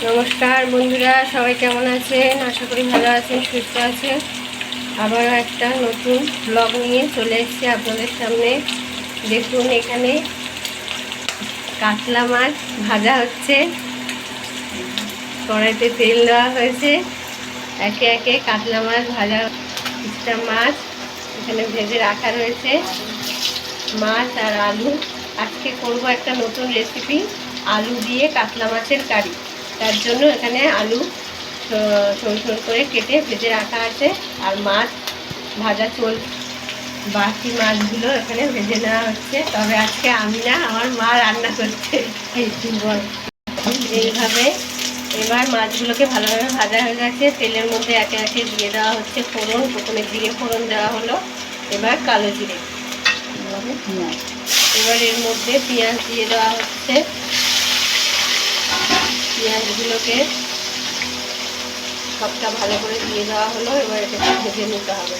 নমস্কার বন্ধুরা, সবাই কেমন আছেন? আশা করি ভালো আছেন, সুস্থ আছেন। আবারও একটা নতুন ব্লগ নিয়ে চলে এসেছি আপনাদের সামনে। দেখুন, এখানে কাতলা মাছ ভাজা হচ্ছে। কড়াইতে তেল দেওয়া হয়েছে, একে একে কাতলা মাছ ভাজা। কিছুটা মাছ এখানে ভেজে রাখা রয়েছে, মাছ আর আলু। আজকে করব একটা নতুন রেসিপি, আলু দিয়ে কাতলা মাছের কারি। তার জন্য এখানে আলু সরু সরু করে কেটে ভেজে রাখা আছে, আর মাছ ভাজা বাকি মাছগুলো এখানে ভেজে নেওয়া হচ্ছে। তবে আজকে আমি না, আমার মা রান্না করছে। এইভাবে এবার মাছগুলোকে ভালোভাবে ভাজা হয়ে গেছে। তেলের মধ্যে একে একে দিয়ে দেওয়া হচ্ছে ফোড়ন। প্রথমে জিরে ফোড়ন দেওয়া হলো, এবার কালো জিরে, এবার এর মধ্যে পেঁয়াজ দিয়ে দেওয়া হচ্ছে। পেঁয়াজগুলোকে সবটা ভালো করে দিয়ে দেওয়া হলো, এবার এটাকে ভেজে নিতে হবে।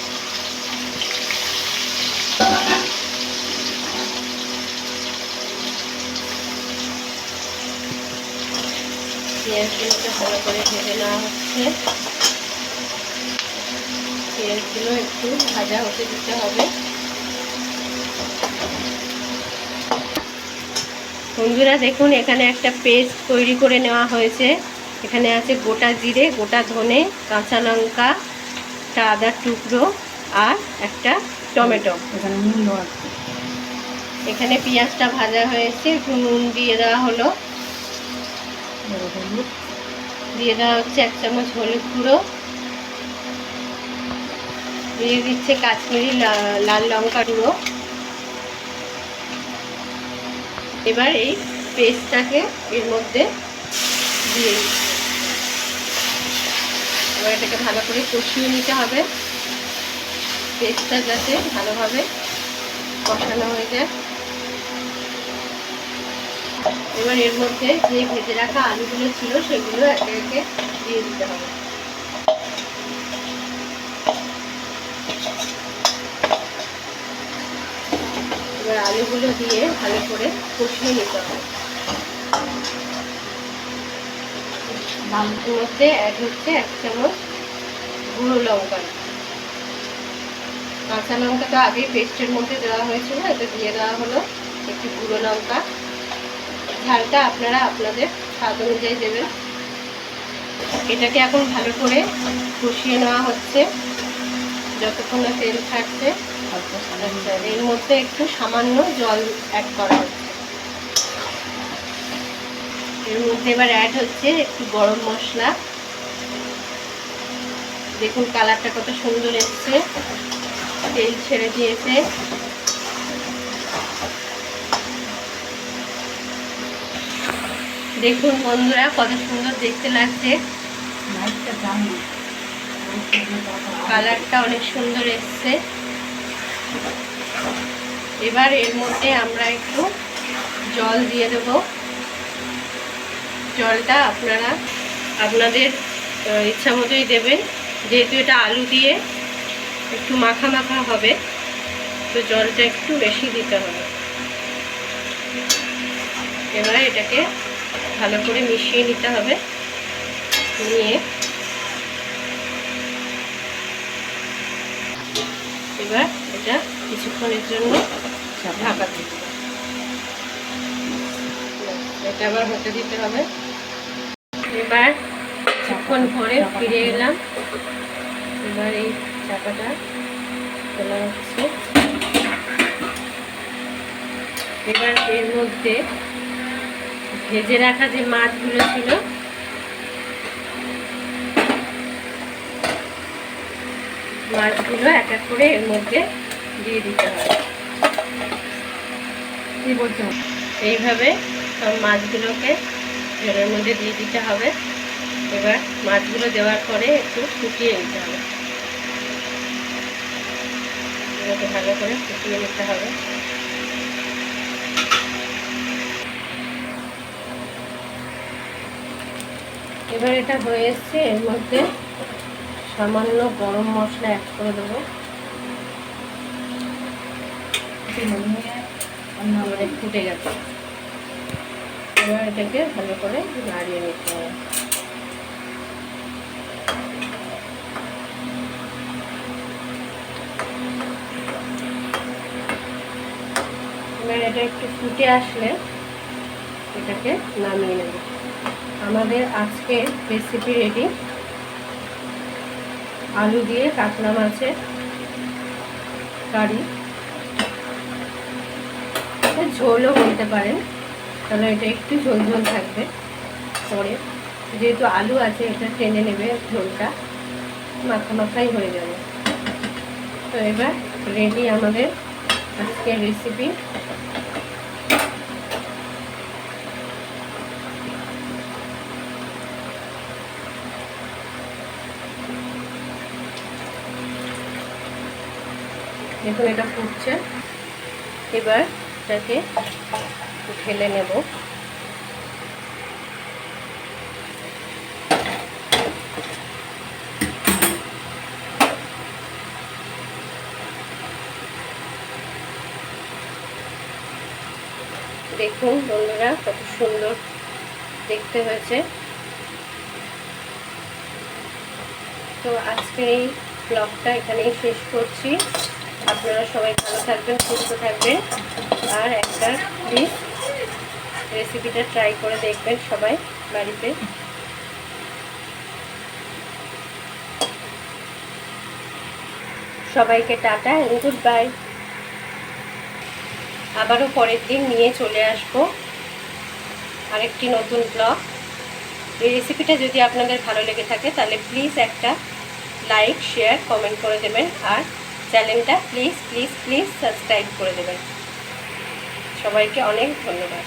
পেঁয়াজগুলোকে ভালো করে ভেজে নেওয়া হচ্ছে। পেঁয়াজগুলো একটু ভাজা হতে দিতে হবে। বন্ধুরা দেখুন, এখানে একটা পেস্ট তৈরি করে নেওয়া হয়েছে। এখানে আছে গোটা জিরে, গোটা ধনে, কাঁচা লঙ্কা, একটা আদার টুকরো আর একটা টমেটো। এখানে পেঁয়াজটা ভাজা হয়েছে, একটু নুন দিয়ে দেওয়া হলো, দিয়ে দেওয়া হচ্ছে 1 চামচ হলুদ গুঁড়ো, দিয়ে দিচ্ছে কাশ্মীরি লাল লঙ্কা গুঁড়ো। এবার এই পেস্টটাকে এর মধ্যে দিয়ে দিচ্ছি। এবার এটাকে ভালো করে কষিয়ে নিতে হবে, পেস্টটা যাতে ভালোভাবে কষানো হয়ে যায়। এবার এর মধ্যে যে ভেজে রাখা আলুগুলো ছিল সেগুলো একে একে দিয়ে দিতে হবে। এবার আলুগুলো দিয়ে ভালো করে কষিয়ে নিতে হবে। মাংসের মধ্যে অ্যাড হচ্ছে 1 চামচ গুঁড়ো লঙ্কা। কাঁচা লঙ্কা তো আগেই পেস্টের মধ্যে দেওয়া হয়েছিল, এটা দিয়ে দেওয়া হলো একটু গুঁড়ো লঙ্কা। ঝালটা আপনারা আপনাদের স্বাদ অনুযায়ী দেবেন। এটাকে এখন ভালো করে কষিয়ে নেওয়া হচ্ছে যতক্ষণ না তেল ছাড়ছে। এর মধ্যে একটু সামান্য জল অ্যাড করা হচ্ছে। এর মধ্যে এবার অ্যাড হচ্ছে একটু গরম মশলা। দেখুন কালারটা কত সুন্দর এসছে, তেল ছেড়ে দিয়েছে। দেখুন বন্ধুরা, কত সুন্দর দেখতে লাগছে। কালারটা অনেক সুন্দর এসছে। এবার এর মধ্যে আমরা একটু জল দিয়ে দেব। জলটা আপনারা আপনাদের ইচ্ছা মতোই দেবেন, যেহেতু এটা আলু দিয়ে একটু মাখা মাখা হবে, তো জলটা একটু বেশি দিতে হবে। এবারে এটাকে ভালো করে মিশিয়ে নিতে হবে, নিয়ে এবার এটা কিছুক্ষণের জন্য ঢাকা দিতে হবে। এটা আবার হতে দিতে হবে। এবার কিছুক্ষণ পরে ফিরে এলাম। এবার এই চাপাটা খোলা হচ্ছে। এবার এর মধ্যে ভেজে রাখা যে মাছগুলো ছিল মাছগুলো এক এক করে এর মধ্যে দিয়ে দিতে হবে। এইভাবে সব মাছগুলোকে ঝোলের মধ্যে দিয়ে দিতে হবে। এবার মাছগুলো দেওয়ার পরে একটু ফুটিয়ে নিতে হবে, এটাকে ভালো করে ফুটিয়ে নিতে হবে। এবার এটা হয়ে এসছে, এর মধ্যে সামান্য গরম মশলা অ্যাড করে দেবো। ফুটে গেছে, এবার এটাকে ভালো করে নাড়িয়ে নিতে হবে। ফুটে আসলে এটাকে নামিয়ে নেব। আমাদের আজকে রেসিপি রেডি। আলু দিয়ে কাতলা মাছের কারি, ঝোলও বলতে পারেন, তাহলে এটা একটু ঝোল ঝোল থাকবে। পরে যেহেতু আলু আছে এটা টেনে নেবে, ঝোলটা মাখা মাখাই হয়ে যাবে। তো এবার রেডি আমাদের আজকের রেসিপি। দেখুন এটা ফুটছে, এবার এটাকে ঢেলে নেব। দেখুন বন্ধুরা কত সুন্দর দেখতে হয়েছে। তো আজকের এই ব্লগটা এখানেই শেষ করছি। আপনারা সবাই ভালো থাকবেন, সুস্থ থাকবেন, আর একটা প্লিজ রেসিপিটা ট্রাই করে দেখবেন সবাই বাড়িতে। সবাইকে টাটা এন্ড গুড বাই। আবারও পরের দিন নিয়ে চলে আসবো আরেকটি নতুন ব্লগ। এই রেসিপিটা যদি আপনাদের ভালো লেগে থাকে তাহলে প্লিজ একটা লাইক, শেয়ার, কমেন্ট করে দেবেন, আর চ্যানেলটা প্লিজ প্লিজ প্লিজ সাবস্ক্রাইব করে দেবেন। সবাইকে অনেক ধন্যবাদ।